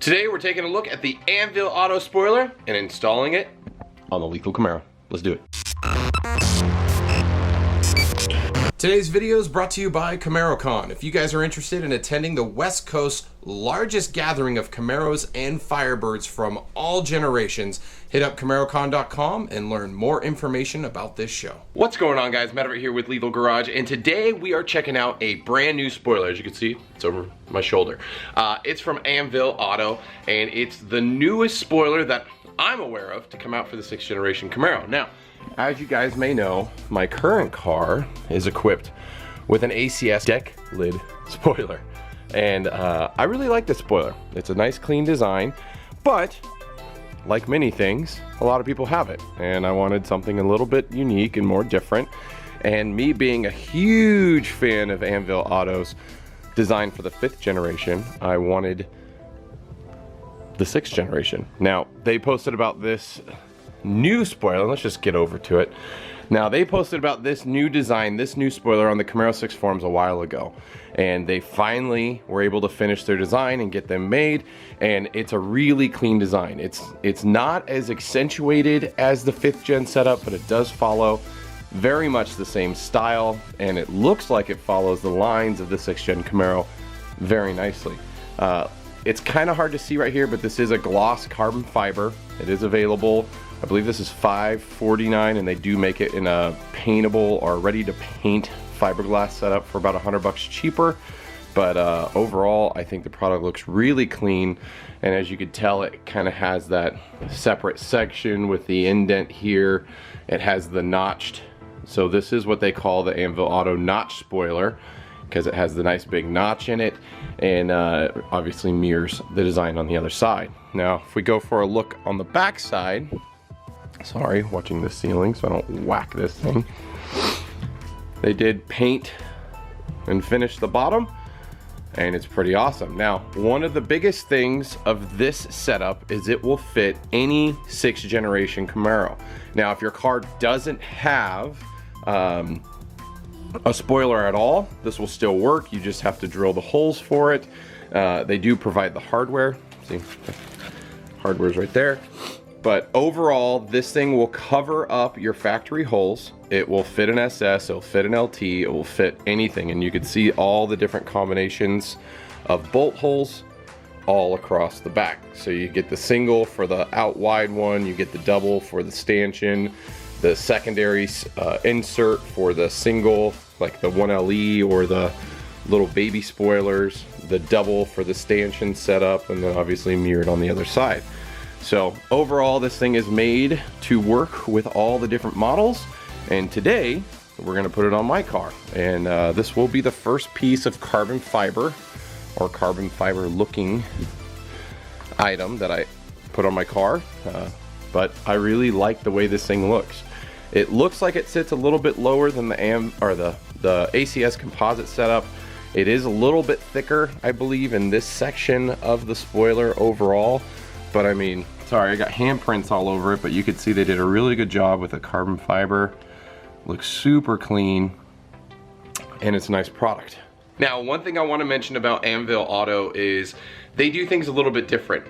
Today we're taking a look at the Anvil Auto spoiler and installing it on the lethal Camaro. Let's do it. Today's video is brought to you by CamaroCon. If you guys are interested in attending the West Coast's largest gathering of Camaros and Firebirds from all generations, hit up CamaroCon.com and learn more information about this show. What's going on, guys? Matt over here with Lethal Garage, and today we are checking out a brand new spoiler. As you can see, it's over my shoulder. It's from Anvil Auto, and it's the newest spoiler that I'm aware of to come out for the 6th generation Camaro. Now, as you guys may know, my current car is equipped with an ACS deck lid spoiler. And I really like this spoiler. It's a nice clean design, but like many things, a lot of people have it. And I wanted something a little bit unique and more different. And me being a huge fan of Anvil Auto's design for the 5th generation, I wanted the 6th generation. Now, they posted about this new spoiler. Let's just get over to it. Now, they posted about this new design, this new spoiler on the Camaro 6 forums a while ago, and they finally were able to finish their design and get them made, and it's a really clean design. It's not as accentuated as the 5th gen setup, but it does follow very much the same style, and it looks like it follows the lines of the 6th gen Camaro very nicely. It's kind of hard to see right here, but this is a gloss carbon fiber. It is available. I believe this is $549, and they do make it in a paintable or ready to paint fiberglass setup for about $100 cheaper. But overall, I think the product looks really clean, and as you can tell, it kind of has that separate section with the indent here. It has the notched, so this is what they call the Anvil Auto Notched spoiler, because it has the nice big notch in it, and obviously mirrors the design on the other side. Now, if we go for a look on the back side, sorry, watching the ceiling so I don't whack this thing. They did paint and finish the bottom, and it's pretty awesome. Now, one of the biggest things of this setup is it will fit any 6th generation Camaro. Now, if your car doesn't have a spoiler at all, this will still work. You just have to drill the holes for it. They do provide the hardware. See, hardware's right there. But overall, this thing will cover up your factory holes. It will fit an SS, it'll fit an LT, it will fit anything. And you can see all the different combinations of bolt holes all across the back. So you get the single for the out wide one, you get the double for the stanchion, the secondary insert for the single, like the 1LE or the little baby spoilers, the double for the stanchion setup, and then obviously mirrored on the other side. So overall, this thing is made to work with all the different models, and today we're going to put it on my car, and this will be the first piece of carbon fiber or carbon fiber looking item that I put on my car, but I really like the way this thing looks. It looks like it sits a little bit lower than the ACS composite setup. It is a little bit thicker, I believe, in this section of the spoiler overall. But I mean, sorry, I got handprints all over it, but you could see they did a really good job with the carbon fiber. Looks super clean, and it's a nice product. Now, one thing I want to mention about Anvil Auto is they do things a little bit different.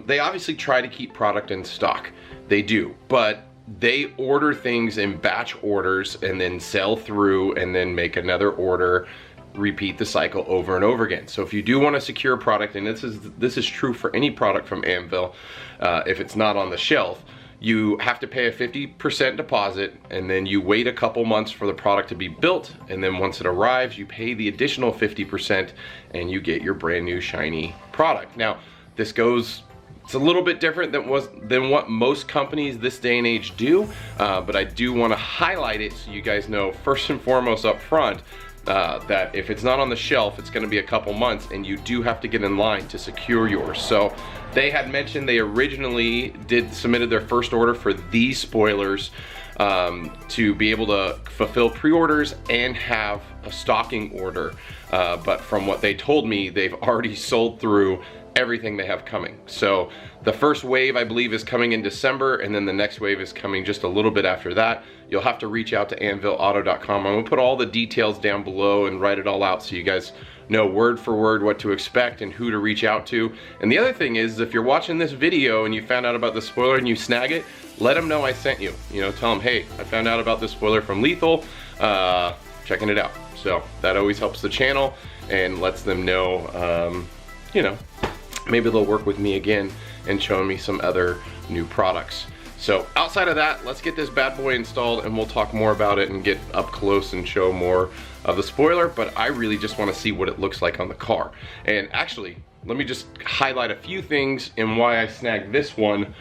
They obviously try to keep product in stock. They do, but they order things in batch orders and then sell through and then make another order, repeat the cycle over and over again. So if you do want to secure a product, and this is true for any product from Anvil, if it's not on the shelf, you have to pay a 50% deposit, and then you wait a couple months for the product to be built, and then once it arrives, you pay the additional 50% and you get your brand new shiny product. Now, this goes, it's a little bit different than what most companies this day and age do, but I do want to highlight it so you guys know first and foremost up front that if it's not on the shelf, it's going to be a couple months, and you do have to get in line to secure yours. So they had mentioned they originally submitted their first order for these spoilers to be able to fulfill pre-orders and have a stocking order, but from what they told me, they've already sold through everything they have coming. So the first wave, I believe, is coming in December, and then the next wave is coming just a little bit after that. You'll have to reach out to anvilauto.com. I'm gonna put all the details down below and write it all out so you guys know word for word what to expect and who to reach out to. And the other thing is, if you're watching this video and you found out about the spoiler and you snag it, let them know I sent you. You know, tell them, hey, I found out about this spoiler from Lethal, checking it out. So that always helps the channel and lets them know, you know, maybe they'll work with me again and show me some other new products. So outside of that, let's get this bad boy installed and we'll talk more about it and get up close and show more of the spoiler, but I really just want to see what it looks like on the car. And actually, let me just highlight a few things and why I snagged this one,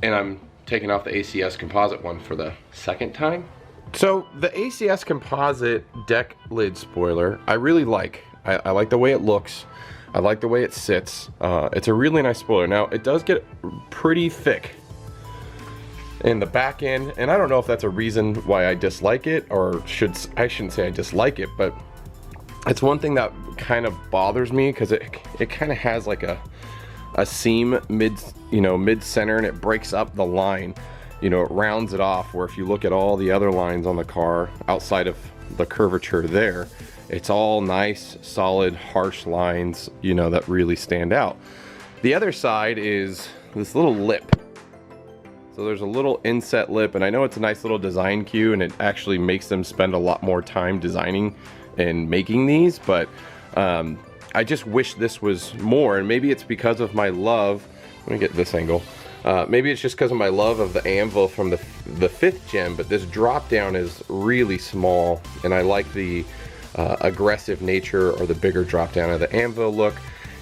and I'm taking off the ACS composite one for the second time. So the ACS composite deck lid spoiler, I really like. I like the way it looks. I like the way it sits. It's a really nice spoiler. Now, it does get pretty thick in the back end, and I don't know if that's a reason why I dislike it, or I shouldn't say I dislike it, but it's one thing that kind of bothers me because it kind of has like a seam mid-center, and it breaks up the line. You know, it rounds it off, where if you look at all the other lines on the car outside of the curvature there, it's all nice, solid, harsh lines, you know, that really stand out. The other side is this little lip. So there's a little inset lip, and I know it's a nice little design cue, and it actually makes them spend a lot more time designing and making these, but I just wish this was more, and maybe it's because of my love. Let me get this angle. Maybe it's just because of my love of the Anvil from the 5th gen, but this drop down is really small, and I like the aggressive nature or the bigger drop down of the Anvil look.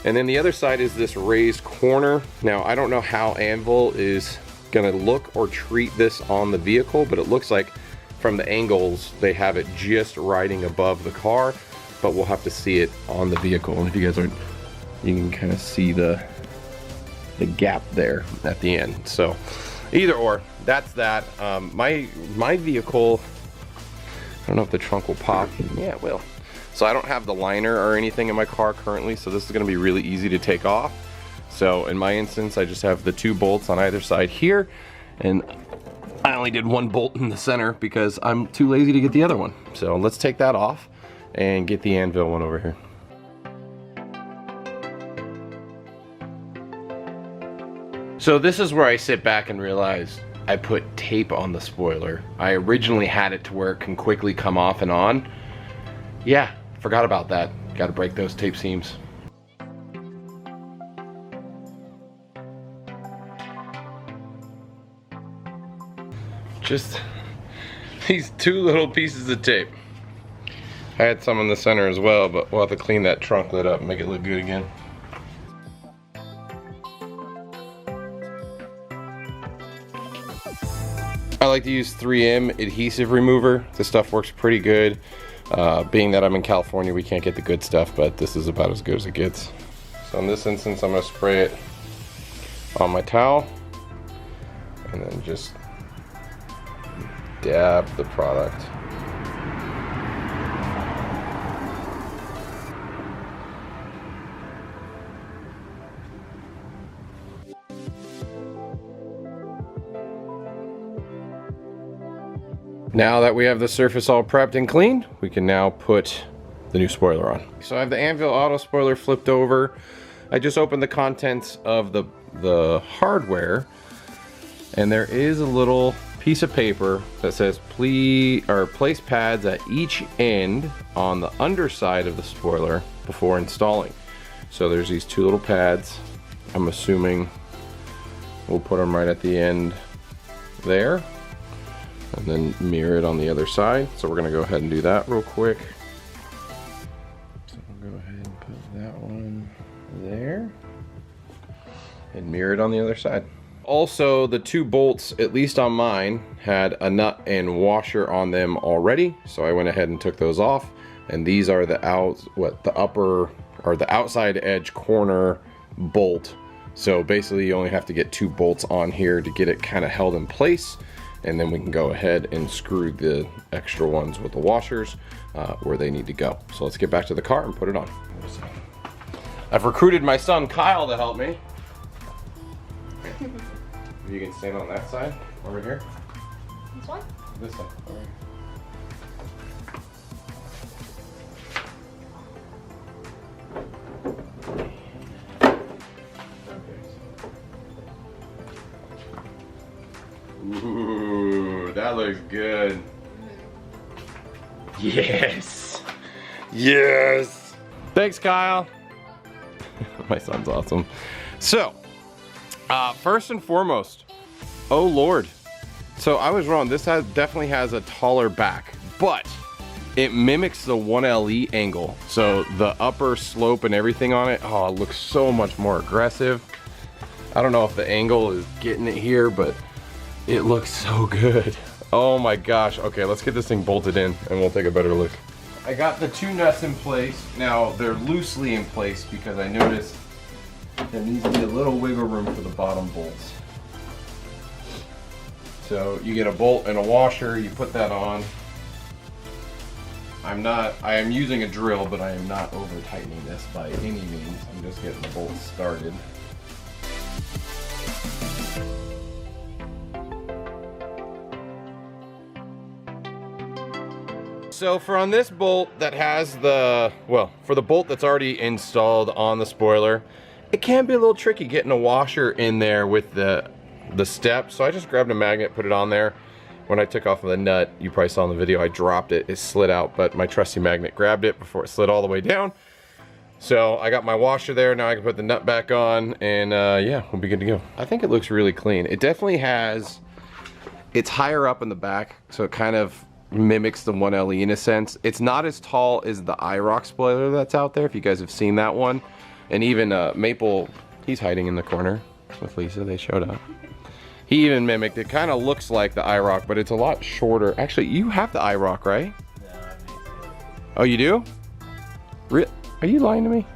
And then the other side is this raised corner. Now, I don't know how Anvil is gonna look or treat this on the vehicle, but it looks like from the angles they have it just riding above the car, but we'll have to see it on the vehicle. And if you guys aren't, you can kind of see the gap there at the end. So either or, that's that. My vehicle, I don't know if the trunk will pop. Yeah, it will. So I don't have the liner or anything in my car currently, so this is gonna be really easy to take off. So in my instance, I just have the 2 bolts on either side here, and I only did 1 bolt in the center because I'm too lazy to get the other one. So let's take that off and get the Anvil one over here. So this is where I sit back and realize I put tape on the spoiler. I originally had it to where it can quickly come off and on. Yeah, forgot about that. Gotta break those tape seams. Just these 2 little pieces of tape. I had some in the center as well, but we'll have to clean that trunk lid up and make it look good again. I like to use 3M adhesive remover. This stuff works pretty good. Being that I'm in California, we can't get the good stuff, but this is about as good as it gets. So in this instance, I'm gonna spray it on my towel and then just dab the product. Now that we have the surface all prepped and cleaned, we can now put the new spoiler on. So I have the Anvil Auto spoiler flipped over. I just opened the contents of the hardware, and there is a little piece of paper that says place pads at each end on the underside of the spoiler before installing. So there's these 2 little pads. I'm assuming we'll put them right at the end there, and then mirror it on the other side. So we're gonna go ahead and do that real quick. So we'll go ahead and put that one there and mirror it on the other side. Also, the 2 bolts, at least on mine, had a nut and washer on them already, so I went ahead and took those off. And these are the upper or the outside edge corner bolt. So basically, you only have to get 2 bolts on here to get it kind of held in place, and then we can go ahead and screw the extra ones with the washers where they need to go. So let's get back to the car and put it on. I've recruited my son Kyle to help me. You can stand on that side, over here. This one? This one, over here. Ooh, that looks good. Yes. Yes. Thanks, Kyle. My son's awesome. So, first and foremost, oh Lord. So I was wrong. This definitely has a taller back, but it mimics the 1LE angle. So the upper slope and everything on it, oh, it looks so much more aggressive. I don't know if the angle is getting it here, but it looks so good. Oh my gosh. Okay, let's get this thing bolted in and we'll take a better look. I got the 2 nuts in place. Now they're loosely in place because I noticed there needs to be a little wiggle room for the bottom bolts. So you get a bolt and a washer, you put that on. I am using a drill, but I am not over tightening this by any means. I'm just getting the bolts started. So for on this bolt that has the, well, for the bolt that's already installed on the spoiler, it can be a little tricky getting a washer in there with the step. So I just grabbed a magnet, put it on there. When I took off the nut, you probably saw in the video, I dropped it, it slid out, but my trusty magnet grabbed it before it slid all the way down. So I got my washer there, now I can put the nut back on, and yeah, we'll be good to go. I think it looks really clean. It definitely has, it's higher up in the back, so it kind of mimics the 1LE in a sense. It's not as tall as the IROC spoiler that's out there, if you guys have seen that one. And even Maple, he's hiding in the corner with Lisa, they showed up. He even mimicked it. Kind of looks like the IROC, but it's a lot shorter. Actually, you have the IROC, right? No, I made it. Oh, you do? Are you lying to me?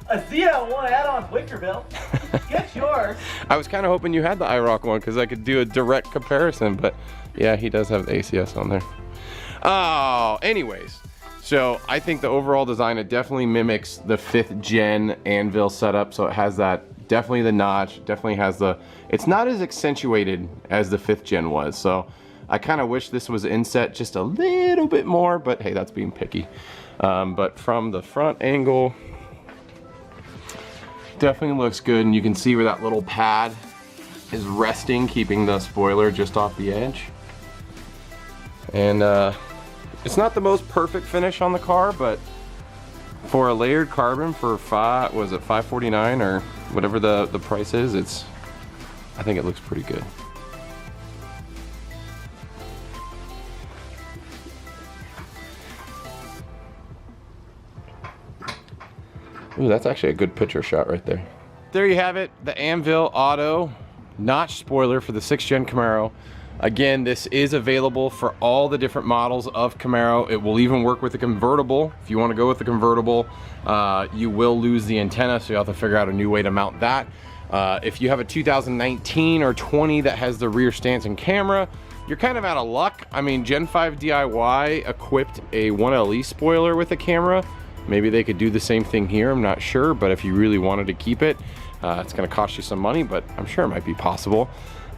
I see how one add-on wicker belt. Get yours. I was kind of hoping you had the IROC one because I could do a direct comparison, but yeah, he does have the ACS on there. Oh, anyways. So I think the overall design, it definitely mimics the 5th gen Anvil setup. So it has that, definitely the notch, definitely has the, it's not as accentuated as the 5th gen was. So I kind of wish this was inset just a little bit more, but hey, that's being picky. But from the front angle, definitely looks good. And you can see where that little pad is resting, keeping the spoiler just off the edge. And it's not the most perfect finish on the car, but for a layered carbon for $549 or whatever the price is, I think it looks pretty good. Ooh, that's actually a good picture shot right there. There you have it, the Anvil Auto Notched spoiler for the 6th gen Camaro. Again, this is available for all the different models of Camaro. It will even work with the convertible. If you want to go with the convertible, you will lose the antenna, so you have to figure out a new way to mount that. If you have a 2019 or 20 that has the rear stance and camera, you're kind of out of luck. I mean, Gen 5 DIY equipped a 1LE spoiler with a camera. Maybe they could do the same thing here, I'm not sure, but if you really wanted to keep it, it's gonna cost you some money, but I'm sure it might be possible.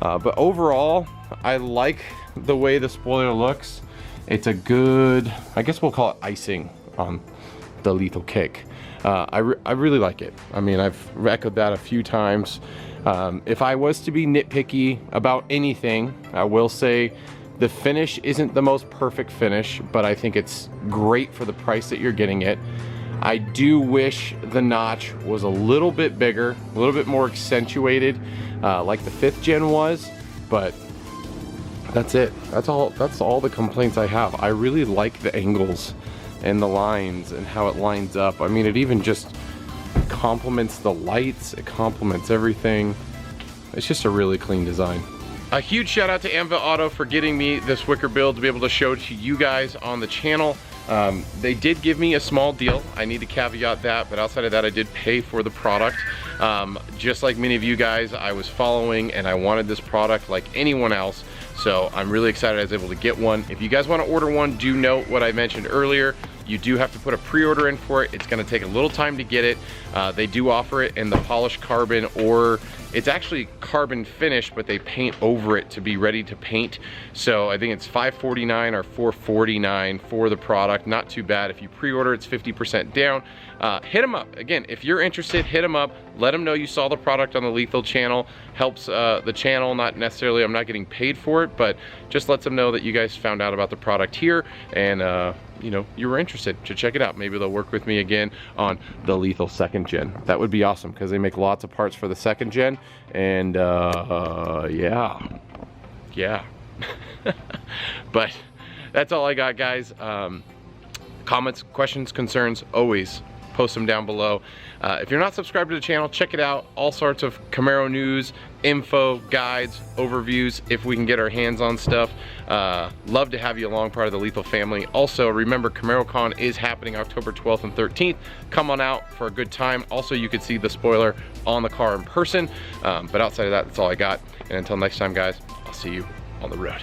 But overall, I like the way the spoiler looks. It's a good, I guess we'll call it icing on the lethal kick. I really like it. I mean, I've echoed that a few times. If I was to be nitpicky about anything, I will say the finish isn't the most perfect finish, but I think it's great for the price that you're getting it. I do wish the notch was a little bit bigger, a little bit more accentuated, like the 5th gen was, but that's it. That's all the complaints I have. I really like the angles and the lines and how it lines up. I mean, it even just complements the lights, it complements everything. It's just a really clean design. A huge shout out to Anvil Auto for getting me this wicker build to be able to show to you guys on the channel. They did give me a small deal. I need to caveat that, but outside of that, I did pay for the product. Just like many of you guys, I was following and I wanted this product like anyone else. So I'm really excited I was able to get one. If you guys want to order one, do note what I mentioned earlier. You do have to put a pre-order in for it. It's gonna take a little time to get it. They do offer it in the polished carbon, or it's actually carbon finished, but they paint over it to be ready to paint. So I think it's $549 or $449 for the product. Not too bad. If you pre-order, it's 50% down. Hit them up. Again, if you're interested, hit them up. Let them know you saw the product on the Lethal channel. Helps the channel, not necessarily, I'm not getting paid for it, but just lets them know that you guys found out about the product here and you know, you were interested to check it out. Maybe they'll work with me again on the Lethal 2nd Gen. That would be awesome because they make lots of parts for the 2nd Gen, and yeah. But that's all I got, guys. Comments, questions, concerns, always post them down below. If you're not subscribed to the channel, check it out. All sorts of Camaro news, info, guides, overviews, if we can get our hands on stuff. Love to have you along, part of the Lethal family. Also, remember, CamaroCon is happening October 12th and 13th. Come on out for a good time. Also, you could see the spoiler on the car in person. But outside of that, that's all I got. And until next time, guys, I'll see you on the road.